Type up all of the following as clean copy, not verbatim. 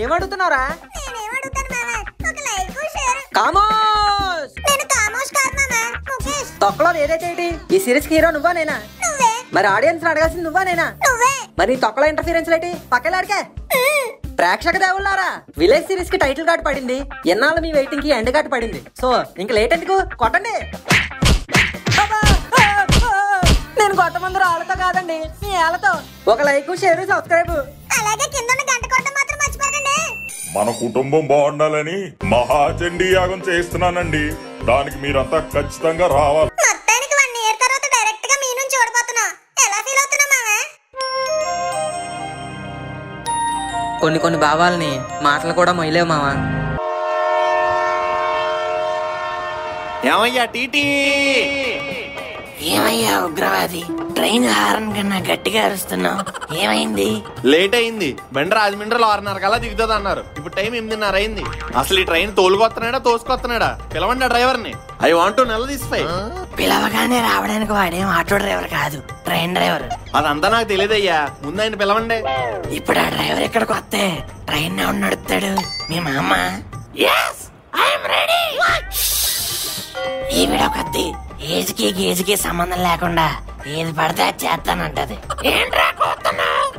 ఏమడుగుతున్నారా? తొక్కలో ఏదైతే ఈ సిరీస్ హీరో నువ్వా నేనా? మరి ఆడియన్స్ అడగాల్సింది నువ్వా నేనా? మరి తొక్కలో ఇంటర్ఫీరెన్స్ ఏంటి? పక్కలాడికే ప్రేక్షక దేవుళ్ళారా, విలేజ్ సిరీస్ కి టైటిల్ కార్డు పడింది. ఎన్నాళ్ళు మీ వెయిటింగ్ కి ఎండ్ కార్డు పడింది. సో ఇంకా లేట్ ఎందుకు, కొట్టండి. నేను కొట్టమంది రాళ్ళతో కాదండి, మీ ఏళ్ళతో. ఒక లైక్, షేర్, సబ్స్క్రైబ్, అలాగే కింద గంట కొట్టడం మాత్రం మర్చిపోకండి. మన కుటుంబం బాగుండాలని మహాచండీ యాగం చేస్తున్నానండి. దానికి మీరంతా ఖచ్చితంగా రావాలి. మొత్తానికి 1 year తర్వాత డైరెక్ట్ గా మీ నుంచి ఓడిపోతున్నా. ఎలా ఫీల్ అవుతున్నా మావా? కొన్ని భావాలని మాటలు కూడా మొయ్యలేవు మావా. ఏమయ్యా టీటీ? ఏమయ్యా ఉగ్రవాది, ట్రైన్ హారన్ కన్నా గట్టిగా అరుస్తున్నావు, ఏమైంది? లేట్ అయింది. బండి రాజమండ్రిలో 6:30 కల్లా దిగుతుంది అన్నారు. ఇప్పుడు టైం 8:30 అయింది. అసలు ఈ ట్రైన్ తోలుకొస్తున్నాడా తోసుకొస్తున్నాడా? పిలవండి డ్రైవర్ ని. ఐ వాంట్ టు నిలదీసిపోయి. పిలవగానే రావడానికి వాడేం ఆటో డ్రైవర్ కాదు, ట్రైన్ డ్రైవర్. అదంతా నాకు తెలియదయ్యా, ముందు ఆయన పిలవండి. ఇప్పుడు ఆ డ్రైవర్ ఇక్కడికి వస్తే ట్రైన్ ఎవరు నడుపుతాడు? మీ మామ. ఈ విడొకద్ది ఏజ్కి గేజ్కి సంబంధం లేకుండా ఏది పడితే అది చేస్తానంటది. ఏంట్రా కోస్తున్నావ్?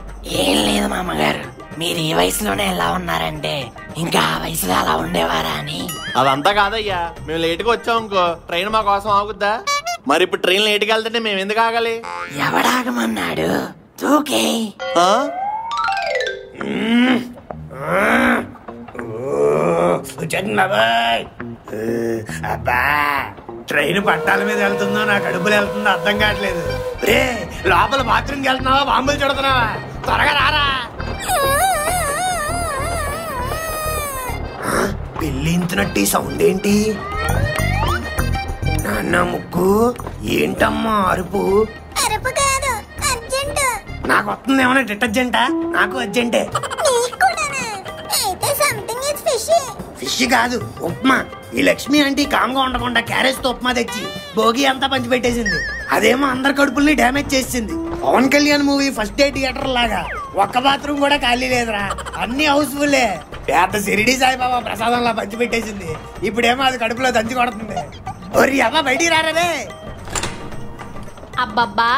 ఏం లేదు మామగారు, మీరు ఈ వయసులోనే ఎలా ఉన్నారంటే ఇంకా ఆ వయసులో అలా ఉండేవారా అని. అదంతా కాదయ్యా, మేము లేటుగా వచ్చాం అనుకో ట్రైన్ మా కోసం ఆగుద్దా? మరి ఇప్పుడు ట్రైన్ లేటుగా వెళ్తుంటే మేము ఎందుకు ఆగాలి? ఎవడాగమన్నాడు? తూకే. అబ్బా, ట్రైన్ పట్టాల మీద వెళ్తుందో నా కడుపులో వెళ్తుందో అర్థం కావట్లేదు. రే, లోపల బాత్రూమ్కి వెళ్తున్నావా, బాంబులు చూడుతున్నావా? త్వరగా రారా. పెళ్ళింతున్నట్టు ఈ సౌండ్ ఏంటి? నాన్న ముక్కు ఏంటమ్మా అరుపు? అరుపు కాదు, అర్జెంట్. నాకు వస్తుంది ఏమన్నా డిటర్జెంటా? నాకు అర్జెంటే. అయితే సంథింగ్ ఇస్ ఫిషీ. ఫిష్ కాదు, ఉప్మా. ఈ లక్ష్మి అంటే కామ్గా ఉండకుండా క్యారేజ్ తో ఉప్మా తెచ్చి భోగి అంతా పంచిపెట్టేసింది. అదేమో అందరి కడుపుల్ని డ్యామేజ్ చేసింది. Pawan Kalyan movie first day theatre లాగా ఒక్క బాత్రూమ్ కూడా ఖాళీ లేదురా, అన్ని హౌస్ఫుల్లే. పెద్ద షిరిడి సాయిబాబా ప్రసాదంలా పంచిపెట్టేసింది. ఇప్పుడేమో అది కడుపులో దంచి కొడుతుంది. ఒరి అవ్వ, బయటికి రారే. అబ్బబ్బా,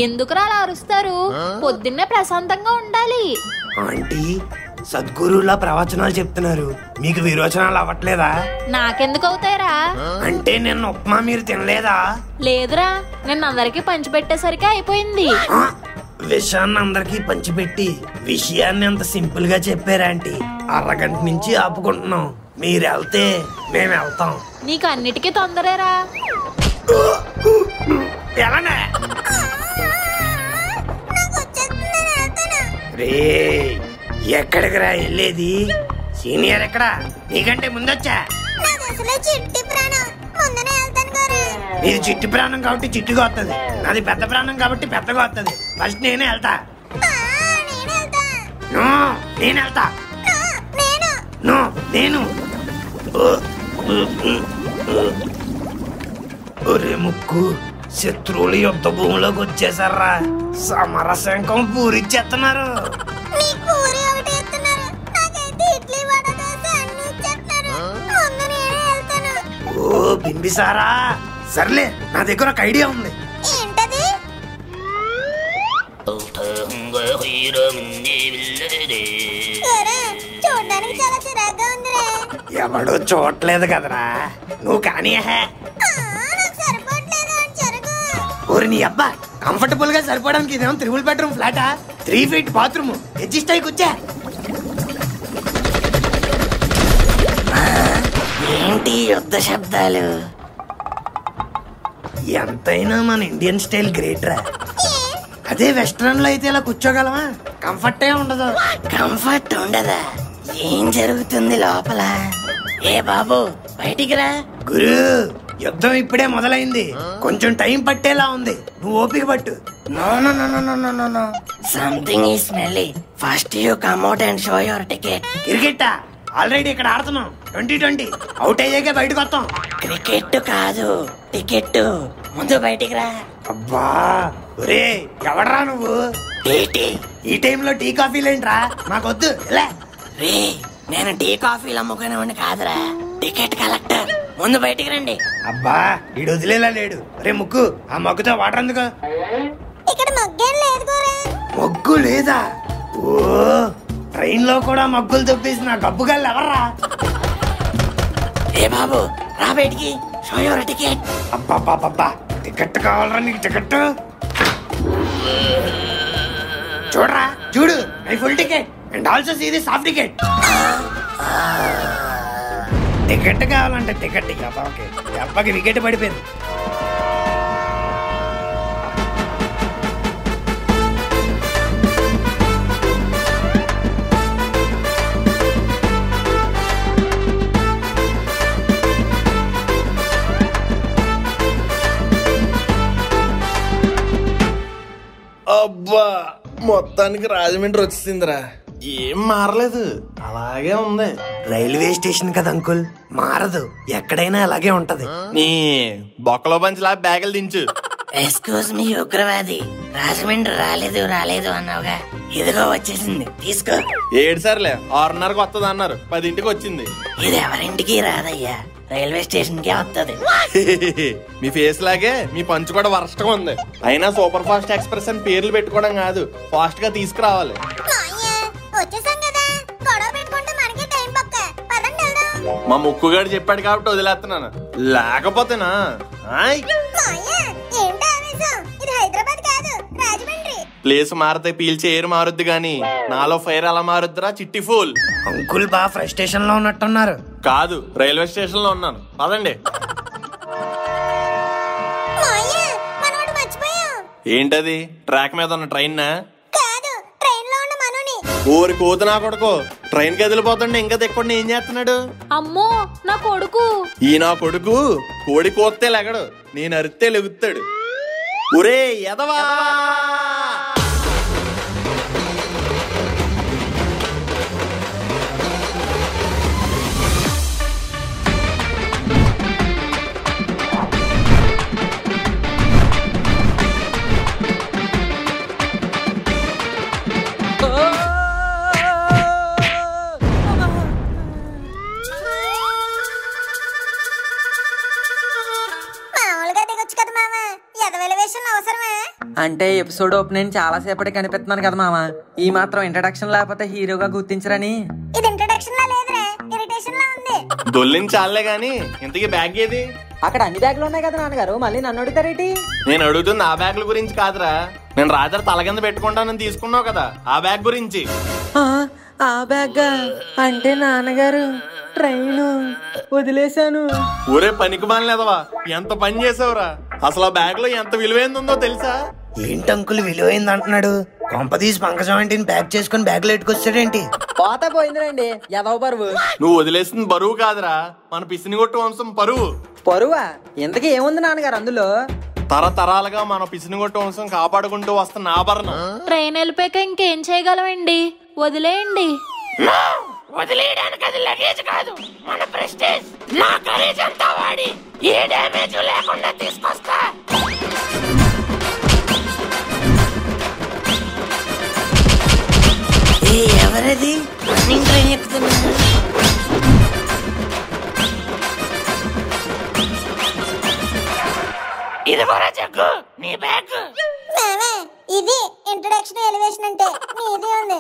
ఎందుకురా అలా అరుస్తారు? పొద్దున్నే ప్రశాంతంగా ఉండాలి. ఆంటీ, సద్గురులా ప్రవచనాలు చెప్తున్నారు, మీకు విరోచనాలు అవ్వట్లేదా? నాకెందుకు అవుతాయిరా? అంటే నిన్న ఉప్మా మీరు తినలేదా? లేదురా, నిన్న అందరికి పంచిపెట్టేసరికి అయిపోయింది. విషయాన్ని అందరికి పంచిపెట్టి విషయాన్ని అంత సింపుల్ గా చెప్పారా ఆంటీ? అరగంట నుంచి ఆపుకుంటున్నాం, మీరు వెళ్తే మేము వెళ్తాం. నీకు అన్నిటికీ తొందరేరా. ఎలానే రే, ఎక్కడికి రా వెళ్ళేది? సీనియర్ ఎక్కడా? నీకంటే ముందొచ్చా. ఇది చిట్టి ప్రాణం కాబట్టి చిట్టుగా వస్తుంది, నాది పెద్ద ప్రాణం కాబట్టి పెద్దగా వస్తుంది. ఫస్ట్ నేనే వెళ్తా. నేను వెళ్తా. నేను ఒరే ముక్కు, శత్రువులు యుద్ధ భూమిలోకి వచ్చేసారా, సమరశంఖం పూరిచ్చేస్తున్నారు. ఓ బింబిసారా, సర్లే, నా దగ్గర ఒక ఐడియా ఉంది. ఎవడో చూడలేదు కదరా, నువ్వు కానీ. ఓరి నీ అబ్బా, కంఫర్టబుల్ గా సరిపోవడానికి ఇదేమో 3 bedroom ఫ్లాటా? 3 feet బాత్రూమ్, అడ్జస్ట్ అయ్యి కూర్చా. ఏంటి యుద్ధ శబ్దాలు? ఎంతైనా మన ఇండియన్ స్టైల్ గ్రేట్ రా. అదే వెస్ట్రన్ లో అయితే ఇలా కూర్చోగలమా? కంఫర్ట్ ఉండదు. కంఫర్ట్ ఉండదా? ఏం జరుగుతుంది లోపల? ఏ బాబు, బయటికి రా. గురు, యుద్ధం ఇప్పుడే మొదలైంది, కొంచెం టైం పట్టేలా ఉంది, నువ్వు ఓపిక పట్టు. No no no no no no no, something is smelling. First you come out and show your ticket. Cricket already ఇక్కడ ఆడుతున్నాం, 2020 అవుట్ అయ్యాకే బయటకు వస్తాం. క్రికెట్ కాదు, టికెట్. ముందు బయటికి రా. అబ్బా, ఒరే ఎవడరా నువ్వు? టీటీ. ఈ టైంలో టీ కాఫీలేంట్రా, మాకొద్దు. రే నేను టీ కాఫీలు అమ్ముకునేవాడిని కాదురా, టికెట్ కలెక్టర్. ముందు బయటికి రండి. అబ్బా ఈడు వదిలేలా లేడు. రే ముక్కు, ఆ మగ్గుతో వాటర్ అందుకో. ఇక్కడ మగ్గేం లేదు గోరా. మగ్గు లేదా? ఓ ట్రైన్ లో కూడా మగ్గులు తప్పేసిన గబ్బుగాళ్ళు ఎవర్రా? ఏ బాబు రా బయటికి, షో యువర్ టికెట్. అబ్బా టికెట్ కావాలరా నీకు? టికెట్ చూడరా, చూడు my full ticket and also see this half ticket. Ticket కావాలంటే టికెట్. ఓకే అబ్బాకి వికెట్ పడిపోయింది. అబ్బా మొత్తానికి రాజమండ్రి వచ్చిందిరా. ఏం మారలేదు, అలాగే ఉంది. రైల్వే స్టేషన్ కదా అంకుల్, మారదు, ఎక్కడైనా అలాగే ఉంటది. నీ బొక్కలో పంచిలా బ్యాగులు దించు. ఎక్స్క్యూజ్ మీ ఉగ్రవాది, రాజమండ్రి రాలేదు అన్నావుగా, ఇదిగో వచ్చేసింది, తీసుకో. 7 సార్లే 6:30కి వస్తుంది అన్నారు, 10ంటికి వచ్చింది. ఇది ఎవరింటికి రాదయ్యా, రైల్వే స్టేషన్ కే వస్తుంది. మీ ఫేస్ లాగే మీ పంచు కూడా వరస్ట్గా ఉంది. అయినా సూపర్ ఫాస్ట్ ఎక్స్ప్రెస్ అని పేర్లు పెట్టుకోవడం కాదు, ఫాస్ట్ గా తీసుకురావాలి. వచ్చేసాం కదా, గొడవ పెట్టుకుంటే మనకి టైం పక్క. పదండి వెళ్దాం. మా ముక్కుగాడు చెప్పాడు కాబట్టి వదిలేస్తున్నాను, లేకపోతేనా ఏంటి ఆవేశం? ఇది హైదరాబాద్ కాదు, రాజమండ్రి. ప్లేస్ మారితే పీల్చే ఎయిర్ మారుద్ది గాని నాలో ఫైర్ అలా మారుద్దిరా చిట్టి ఫూల్. అంకుల్ బాగా ఫ్రస్ట్రేషన్ లో ఉన్నట్టున్నారు. కాదు, రైల్వే స్టేషన్ లో ఉన్నాను, పదండి. మనవాడు మర్చిపోయాం. ఏంటది? ట్రాక్ మీద ఉన్న ట్రైన్ నా? కాదు, ట్రైన్ లో ఉన్న మనోని. ఊరి కోత నా కొడుకు ట్రైన్ కి వదిలిపోతుండే ఇంకా తెక్కకుండా ఏం చేస్తున్నాడు? అమ్మో నా కొడుకు. ఈ నా కొడుకు కోడి కోస్తే లెగడు, నేను అరిస్తే లెగుతాడు. ఒరే ఎదవా! మామూలుగా దిగొచ్చు కదా మామ, ఎదవెలివేషన్ అవసరమా? అంటే ఎపిసోడ్ ఓపెన్ చాలా సేపటి కనిపిస్తున్నాను కదా మామ, ఈ మాత్రం ఇంట్రడక్షన్ లేకపోతే హీరోగా గుర్తించరని. ఇది ఇంట్రడక్షన్ లా లేదురా, ఇరిటేషన్ లా ఉంది. దొల్లించాలే గాని ఇంతకీ బ్యాగ్ ఏది? అక్కడ అన్ని బ్యాగులు ఉన్నాయి కదా నాన్నగారు, మళ్ళీ నన్ను అడుగుతారేటి? నేను అడుగుతుంది ఆ బ్యాగుల గురించి కాదురా, నేను రాజా తల కింద పెట్టుకుంటానని తీసుకున్నావు కదా ఆ బ్యాగ్ గురించి. ఆ బ్యాగ్ అంటే నాన్నగారు ట్రైన్ వదిలేశాను. ఊరే పనికి మానలేదవా, ఎంత పని చేసావురా? అసలు ఆ బ్యాగ్ లో ఎంత విలువైంది ఉందో తెలుసా? ఏంటి అంకుల్ విలువైంది అంటున్నాడు? కొంపదీసి పంకజం ఆంటీని ప్యాక్ చేసుకుని బ్యాగ్ లో ఎట్టుకొచ్చాడేంటి? పోతా పోయిందిరండి ఎదవ పరువు. నువ్వు వదిలేసింది బరువు కాదురా, మన పిసినిగొట్టు వంశం పరువు. పరువా? ఇంతకీ ఏముంది నాన్నగారు అందులో? తరతరాలుగా మన పిసినిగొట్టు వంశం కాపాడుకుంటూ వస్తున్న ఆభరణం. ట్రైన్ వెళ్ళిపోయాక ఇంకేం చేయగలమండి, వదిలేయండి. వదిలేయడానికి అది లగేజ్ కాదు, మన ప్రెస్టేజ్. నా కరేజ్ అంతా వాడి ఏ డ్యామేజ్ లేకుండా తీసుకొస్తా. ఎవరది రన్నింగ్ ట్రైన్ ఎక్కుతున్నా? ఇది కూడా జగ్గు నీ బ్యాగ్. మామే, ఇది ఇంట్రడక్షన్ ఎలివేషన్ అంటే నీదే ఉంది.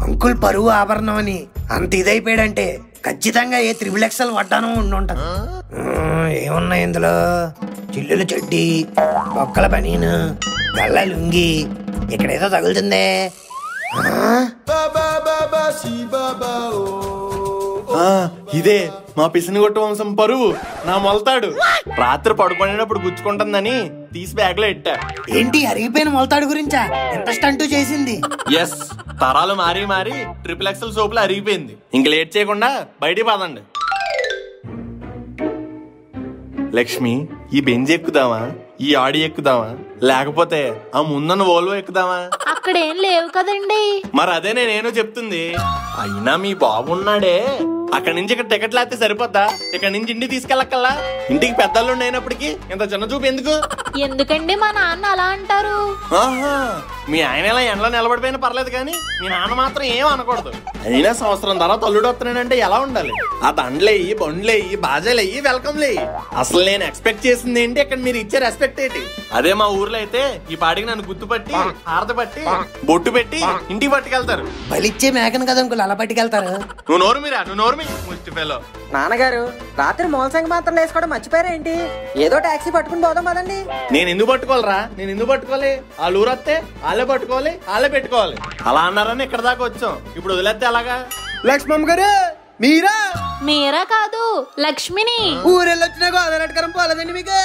అంకుల్ పరువు ఆభరణం అని అంత ఇదైపోయాడంటే ఖచ్చితంగా ఏ XXL వడ్డానం ఉండుంటది. ఏమున్నాయి ఇందులో? చిల్లుల చెడ్డి, బొక్కల బనీను, గల్ల లుంగి, ఇక్కడేదో తగులుతుందే. ఇదే మా పిసినిగొట్టు వంశం పరువు, నా మొలతాడు. రాత్రి పడుకునేటప్పుడు గుచ్చుకుంటుందని తీసి బ్యాగ్ లో ఎట్టా. ఏంటి అరిగిపోయిన మొలతాడు గురించా ఎంత స్టంట్ చేసింది? ఎస్, తరాలు మారి మారి XXL సోపులు అరిగిపోయింది. ఇంక లేట్ చేయకుండా బయటికి పదండి. లక్ష్మి, ఈ బెంజ్ ఎక్కుదామా, ఈ ఆడి ఎక్కుదామా, లేకపోతే ఆ ముందన్న వోల్వో ఎక్కుదామా? అక్కడేం లేవు కదండి. మరి అదే నేనేనో చెప్తుంది. అయినా మీ బాబున్నాడే, అక్కడి నుంచి ఇక్కడ టికెట్ లేకపోతే సరిపోద్దా? ఇక్కడ నుంచి ఇంటికి తీసుకెళ్ళక్కల్లా. ఇంటికి పెద్దలు అయినప్పటికీ ఇంత చిన్న చూపు ఎందుకు? ఎందుకండి మా నాన్న అలా అంటారు? ఆహా, మీ ఆయన ఇలా ఎండలో నిలబడిపోయినా పర్లేదు కానీ మీ నాన్న మాత్రం ఏం అనకూడదు. అయినా సంవత్సరం తర్వాత అల్లుడు వస్తున్నాడంటే ఎలా ఉండాలి? ఆ దండలేయి, బండ్లేయి, బాజాలయ్యి, వెల్కమ్లేయి. అసలు నేను ఎక్స్పెక్ట్ చేసింది ఏంటి, ఇక్కడ మీరు ఇచ్చే రెస్పెక్ట్ ఏంటి? అదే మా ఊర్లో అయితే ఈ పాటికి నన్ను గుర్తుపట్టి హారత పట్టి బొట్టు పెట్టి ఇంటికి పట్టుకెళ్తారు. బలిచ్చే మేకను కదా అంకుల్ అలా పట్టుకెళ్తారు. నువ్వు నోరు మీ ముష్టి పిల్ల. నాన్నగారు రాత్రి మూలసంగి మాత్రం వేసుకోవడం మర్చిపోయారేంటి? ఏదో టాక్సీ పట్టుకుని పోదాం కదండి. నేను ఎందుకు పట్టుకోవాలరా? నేను ఎందుకు పట్టుకోవాలి? వాళ్ళ ఊరు వస్తే వాళ్ళే పట్టుకోవాలి, వాళ్ళే పెట్టుకోవాలి. అలా అన్నారని ఇక్కడ దాకా వచ్చాం. ఇప్పుడు వదిలేస్తే అలాగా? లక్ష్మమ్మ గారు మీరా? మీరా కాదు, లక్ష్మిని. ఊరెళ్ళొచ్చినా గోదావరి పోలేదండి మీకు?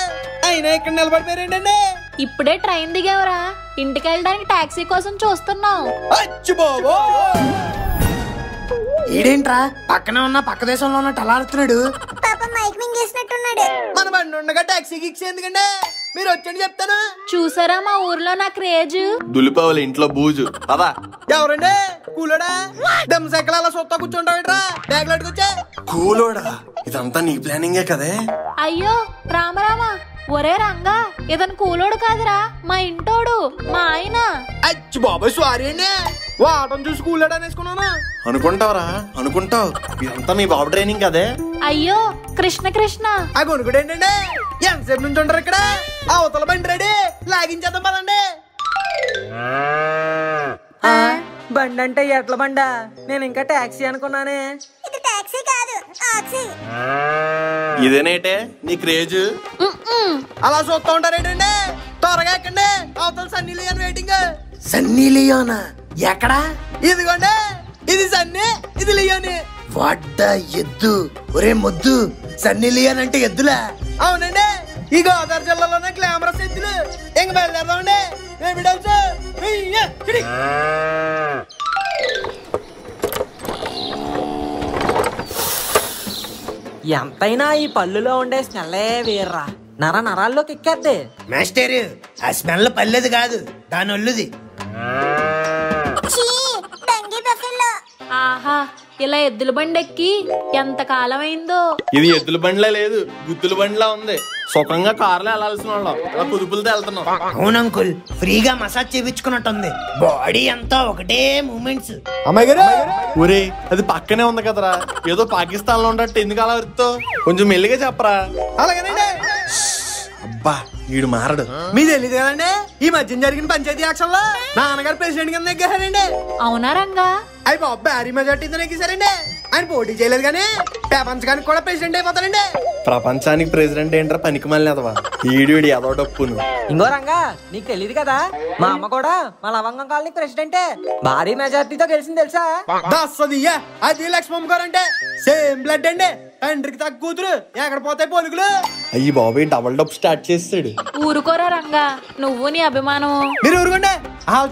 అయినా ఇక్కడ నిలబడిపోయారేంటండి? ఇప్పుడే ట్రైన్ దిగావరా? ఇంటికి వెళ్ళడానికి టాక్సీ కోసం చూస్తున్నాం. అచ్చు బాబో, ఈడేంట్రా పక్కనే ఉన్న పక్క దేశంలో ఉన్నట్టు అలా ఆడుతున్నాడు? పాప మైక్ మింగేసినట్టున్నాడు. మన బండి ఉండగా టాక్సీ గిక్స్ ఎందుకండి? మీరు వచ్చండి చెప్తాను. చూసారా మా ఊర్లో నా క్రేజ్? దులిపవాలి ఇంట్లో బూజు. అదా ఎవరండి? కూలోడా? దమ్ సైకిల్ అలా సొత్తా కూర్చుంటావేట్రా? బ్యాగ్ అట్టుకొచ్చా. కూలోడా? ఇదంతా నీ ప్లానింగే కదే? అయ్యో రామరామ, ఒరే రంగా, ఇతను కూలోడు కాదురా, మా ఇంటోడు, మా ఆయన. అచ్చు బాబాయ్ సారీ అండి, వాటం చూసి కూలోడా అనేసుకున్నాను. అనుకుంటావురా, అనుకుంటావు. ఇదంతా మీ బాబు ట్రైనింగ్ కదే? అయ్యో కృష్ణ కృష్ణ. ఆ కొనుక్కుడు ఏంటండి? ఎంతసేపు నుంచి ఉంటారు ఇక్కడ? అవతల బండి రెడీ, లాగించేద్దాం పదండి. బండి అంటే ఎట్ల బండా? నేను ఇంకా టాక్సీ అనుకున్నానే. ఇది టాక్సీ కాదు, ఆక్సీ. ఇదేనేటే నీ క్రేజ్? అలా చూస్తా ఉంటారేంటండి? త్వరగా ఎక్కండి, అవతల సన్నీ లియోన్ వెయిటింగ్. సన్నీ లియోనా? ఎక్కడా? ఇదిగోండి, ఇది సన్నీ, ఇది లియోని. వడ్డ ఎద్దు, ఒరే మొద్దు, సన్నీ లియోన్ అంటే ఎద్దులా? అవునండి, ఈ గోదావరి జిల్లాలోనే గ్లామరస్ ఎద్దులు. ఇంక బయలుదేరదామండి. ఎంతైనా ఈ పళ్ళులో ఉండే స్మెల్లే వేర్రా, నరాల్లోకి ఎక్కేద్ది. మాస్టర్, ఆ స్మెల్ పల్లెది కాదు, దాని ఒళ్ళుది. ఛీ, డంగి బఫెల్లో. ఆహా, ఇలా ఎద్దుల బండి ఎక్కి ఎంత కాలం అయిందో. ఇది ఎద్దుల బండిలా లేదు, గుత్తుల బండిలా ఉంది. సుఖంగా కారులో వెళ్లాల్సిన వాళ్ళం ఇలా కుదుపులతో వెళ్తున్నాం. అవును అంకుల్, ఫ్రీగా మసాజ్ చేయించుకున్నట్టుంది. బాడీ అంతా ఒకటే మూమెంట్స్. అమ్మాయి గారు, ఒరే అది పక్కనే ఉంది కదరా, ఏదో పాకిస్తాన్ లో ఉన్నట్టు ఎందుకు అలా వరుతావు? కొంచెం మెల్లిగా చెప్పరా. అలాగేనండి. అబ్బా వీడు మారడు. మీ తెలియదు కదండి, ఈ మధ్య జరిగిన పంచాయతీ యాక్షన్ లో నాన్నగారు ప్రెసిడెంట్ కింద ఎక్కారండి. అవునా రంగా? అయ్యి బాబు, భారీ మెజార్టీతో ఎక్కేశారండి. ఆయన పోటీ చేయలేదు కానీ ప్రపంచానికి కూడా ప్రెసిడెంట్ అయిపోతారండి. ప్రపంచానికి ప్రెసిడెంట్ ఏంట్రా పనికి మళ్ళీ అదవా? ఈడు ఎదో డప్పును. ఇంకో రంగా, నీకు తెలియదు కదా, మా అమ్మ కూడా మా లవంగం కాలనీ ప్రెసిడెంటే. భారీ మెజార్టీతో గెలిచింది తెలుసా? దస్తదియ్యా, అది లక్ష్మమ్మ గారు అంటే సేమ్ బ్లడ్ అండి. తండ్రికి తగ్గ కూతురు, ఎక్కడ పోతాయి పోలుగులు. అయ్యి బాబు డబుల్ డప్ స్టార్ట్ చేస్తాడు. ఊరుకోరా రంగా, నువ్వు నీ అభిమానం. మీరు ఊరుకోండి.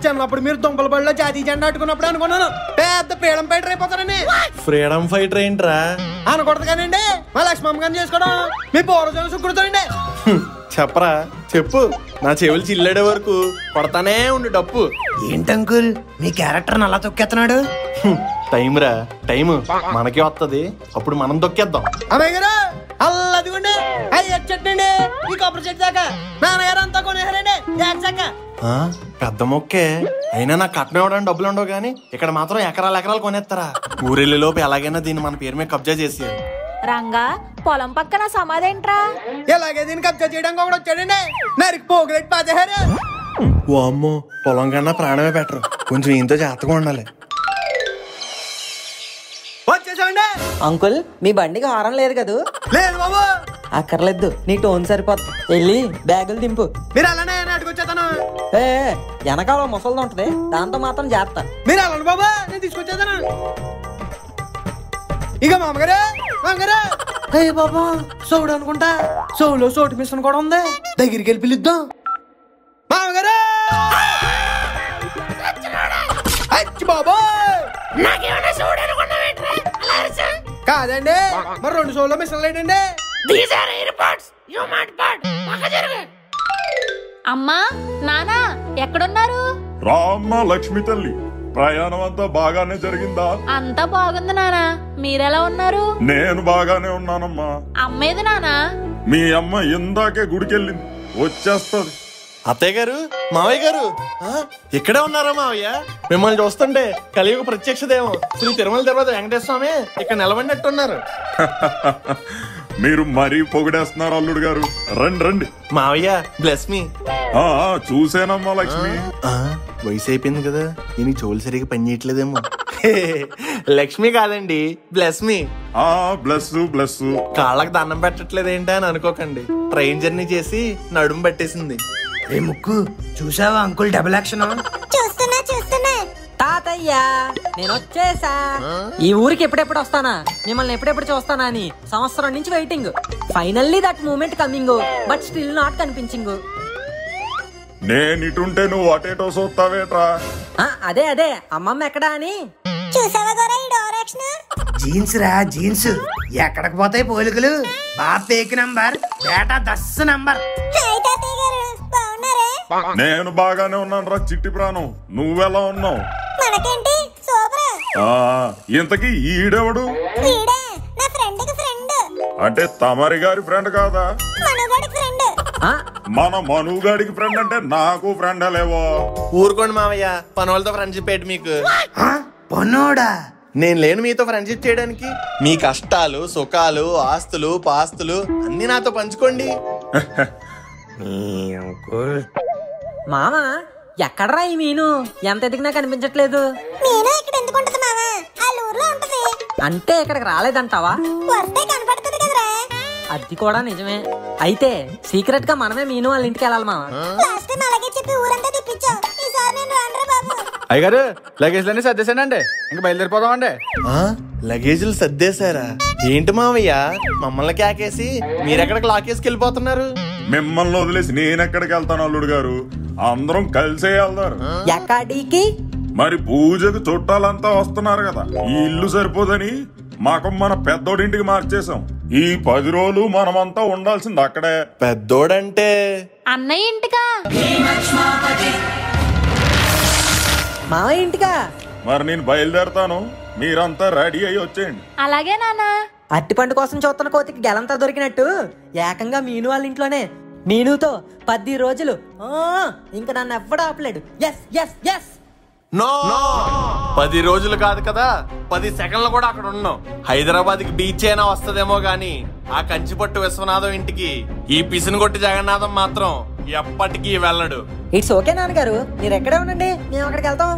చిన్నప్పుడు మీరు దుంపల బడిలో జాతీయ జెండా అట్టుకున్నప్పుడు అనుకున్నాను పెద్ద ఫ్రీడమ్ ఫైటర్ అయిపోతారని. ఫ్రీడమ్ ఫైటర్ ఏంట్రా? అనకూడదు కానండి, మా లక్ష్మమ్మ గారిని చేసుకోవడం మీ పూర్వజన సుకృతండి. చెప్పరా, చెప్పు. నా చెవులు చిల్లాడే వరకు కొడతానే ఉండు డప్పు. ఏంటంకుల్, మీ క్యారెక్టర్ అలా తొక్కేస్తున్నాడు? టైం రా, టైం మనకే వస్తది, అప్పుడు మనం తొక్కేద్దాం. అమ్మాయి గారు, అల్లదిగోండి, అయ్యి చెట్టండి, ఈ కొబ్బరి చెట్టు దాకా నాన్నగారు అంతా కొనేసారండి. పెద్ద మొక్కే అయినా నాకు కట్నం ఇవ్వడానికి డబ్బులు ఉండవు కానీ ఇక్కడ మాత్రం ఎకరాలు కొనేస్తారా? ఊరెళ్ళి లోపు ఎలాగైనా దీన్ని మన పేరు మీద కబ్జా చేసి. రంగా, పొలం పక్కన సమాధేంట్రా? ఎలాగే దీన్ని కబ్జా చేయడానికి ఒకటి వచ్చాడండి, నరికి పోగులెట్టి పాతేశారు. ఓ అమ్మో, పొలం కన్నా ప్రాణమే బెటరు. కొంచెం ఇంతో జాగ్రత్తగా ఉండాలి. వచ్చేసామండి. అంకుల్, మీ బండికి హారం లేదు కదూ? లేదు బాబు. అక్కర్లేదు, నీ టోన్ సరిపోతుంది. వెళ్ళి బ్యాగులు దింపు. మీరు అలానే అటుకొచ్చేతాను. వెనకాల ముసలిది ఉంటది, దాంతో మాత్రం జాగ్రత్త. మీరు అలాంటి బాబా, నేను తీసుకొచ్చేతాను. ఇక మామగారు, అయ్య బాబా, సోడు అనుకుంటా. సోలో సోటు మిషన్ కూడా ఉంది, దగ్గరికి వెళ్ళి పిలుద్దాం. మామగారు, అచ్చి బాబా, కాదండి, మరి 2 సోలో మిషన్లు ఏంటండి? అమ్మా నానా ఎక్కడున్నారు? రామ్మ లక్ష్మి తల్లి, ప్రయాణం అంతా బాగానే జరిగిందా? అంతా బాగుంది నానా, మీరెలా ఉన్నారు? నేను బాగానే ఉన్నానమ్మా. అమ్మేది నానా? మీ అమ్మ ఇందాకే గుడికెళ్ళింది. వచ్చేస్తుంది. అత్తయ్య గారు, మావయ్య గారు, ఇక్కడే ఉన్నారా మావయ్య? మిమ్మల్ని చూస్తుంటే కలియుగ ప్రత్యక్ష దేవం శ్రీ తిరుమల తిరుపతి వెంకటేశ్వర స్వామి ఇక్కడ నిలబడినట్టున్నారు. మీరు మరీ పొగిడేస్తున్నారు అల్లుడు గారు. రండి రండి. మావయ్య బ్లెస్ మీ. చూసేనమ్మా లక్ష్మి. వయసు అయిపోయింది కదా, ఈయన చెవులు సరిగా పని చేయట్లేదేమో. లక్ష్మి కాదండి, బ్లెస్ మీ. Bless bless. కాళ్ళకి దండం పెట్టట్లేదేంటా అని అనుకోకండి, ట్రైన్ జర్నీ చేసి నడుము పట్టేసింది. ఏ ముక్కు చూసావా అంకుల్ డబుల్ యాక్షన్? చూస్తున్నా చూస్తున్నా. తాతయ్య నేను వచ్చేసా. ఈ ఊరికి ఎప్పుడెప్పుడు వస్తానా, మిమ్మల్ని ఎప్పుడెప్పుడు చూస్తానా అని సంవత్సరం నుంచి waiting. Finally that moment coming, but still not కనిపించింగ్. నేను ఇటుంటే నువ్వు అటేటో చూస్తావేట్రా? అదే అదే అమ్మమ్మ ఎక్కడా అని. చూసావా గోరా ఈ డైరెక్షన్? జీన్స్ రా జీన్స్. ఎక్కడికి పోతాయి పోలికలు? బాప్ పేక్ నంబర్, బేటా 10 నంబర్. హాయ్ తాతయ్య గారు, బాగున్నారే? నేను బాగానే ఉన్నాను రా చిట్టి ప్రాణం. నువ్వెలా ఉన్నావు? మనకేంటి సూపర్. ఇంతకీ ఈడెవడు? వీడే నా ఫ్రెండ్ కి ఫ్రెండ్. అంటే తమరి గారి ఫ్రెండ్ కాదా? మనగాడి ఫ్రెండ్. మన మనుగాడికి ఫ్రెండ్ అంటే నాకు ఫ్రెండ్ లేవో. ఊరుకోండి మావయ్య, పనులతో ఫ్రెండ్షిప్ ఏంటి మీకు? పన్నోడా? నేను లేను మీతో ఫ్రెండ్షిప్ చేయడానికి. మీ కష్టాలు సుఖాలు ఆస్తులు పాస్తులు అన్ని నాతో పంచుకోండి. మామ ఎక్కడరా ఈ మీను? ఎంత ఎదిగినా కనిపించట్లేదు. నేను ఇక్కడ ఎందుకు ఉంటది మామ? ఆ ఊర్లో ఉంటది. అంటే ఇక్కడికి రాలేదంటావా? వస్తే కనపడుతుంది కదరా. అది కూడా నిజమే. అయితే సీక్రెట్ గా మనమే మీను వాళ్ళ ఇంటికి వెళ్ళాలి మామ. లాస్ట్ టైం అలాగే చెప్పి ఊరంతా తిప్పించావు. ఈసారి నేను రానురా బాబు. అయ్యగారు లగేజ్లన్నీ సర్దేశానండి, ఇంకా బయలుదేరిపోదామండి. లగేజీలు సర్దేశారా? ఏంటి మావయ్య మమ్మల్ని కేకేసి మీరెక్కడికి లాకేసుకు వెళ్ళిపోతున్నారు? మిమ్మల్ని వదిలేసి నేనెక్కడికి వెళ్తాను అల్లుడు గారు? అందరం కలిసే వెళ్తారు. ఎక్కడికి? మరి పూజకు చుట్టాలంతా వస్తున్నారు కదా, ఈ ఇల్లు సరిపోదని మాకు మన పెద్దోడింటికి మార్చేసాం. ఈ 10 రోజులు మనమంతా ఉండాల్సింది అక్కడే. పెద్దోడంటే అన్నయ్య ఇంటికా? మామయ్య ఇంటికా? మరి నేను బయలుదేరతాను, మీరంతా రెడీ అయ్యి వచ్చేయండి. అలాగే నానా. అట్టిపండు కోసం చూస్తున్న కోతికి గెలంతా దొరికినట్టు ఏకంగా మీను వాళ్ళ ఇంట్లోనే మీనుతో 10 రోజులు. ఇంకా నన్ను ఎవ్వడా ఆపలేడు. Yes yes yes. నో 10 రోజులు కాదు కదా, 10 సెకండ్లు కూడా అక్కడ ఉన్నాం. హైదరాబాద్ కి బీచ్ అయినా వస్తదేమో గాని ఆ కంచిపట్టు విశ్వనాథం ఇంటికి ఈ పిసినగొట్టి జగన్నాథం మాత్రం ఎప్పటికీ వెళ్ళడు. ఇట్స్ ఓకే నాన్నగారు, మీరు ఎక్కడే ఉండండి, మేము అక్కడికి వెళ్తాం.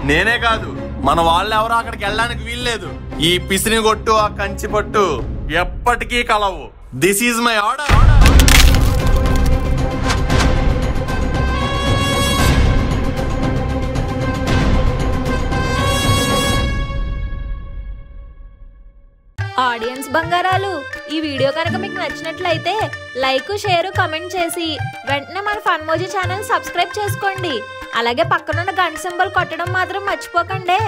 నేనే కాదు, మన వాళ్ళు ఎవరో అక్కడికి వెళ్ళడానికి వీల్లేదు. ఈ పిసినిగొట్టు ఆ కంచిపట్టు ఎప్పటికీ కలవు. This is my order. Audience బంగారాలు, ఈ వీడియో కనుక మీకు నచ్చినట్లయితే లైక్ షేర్ కమెంట్ చేసి వెంటనే మన ఫన్మోజీ ఛానల్ సబ్స్క్రైబ్ చేసుకోండి. అలాగే పక్కనున్న గంట సింబల్ కొట్టడం మాత్రం మర్చిపోకండి,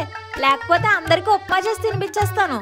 లేకపోతే అందరికీ ఉప్మా చేసి తినిపించేస్తాను.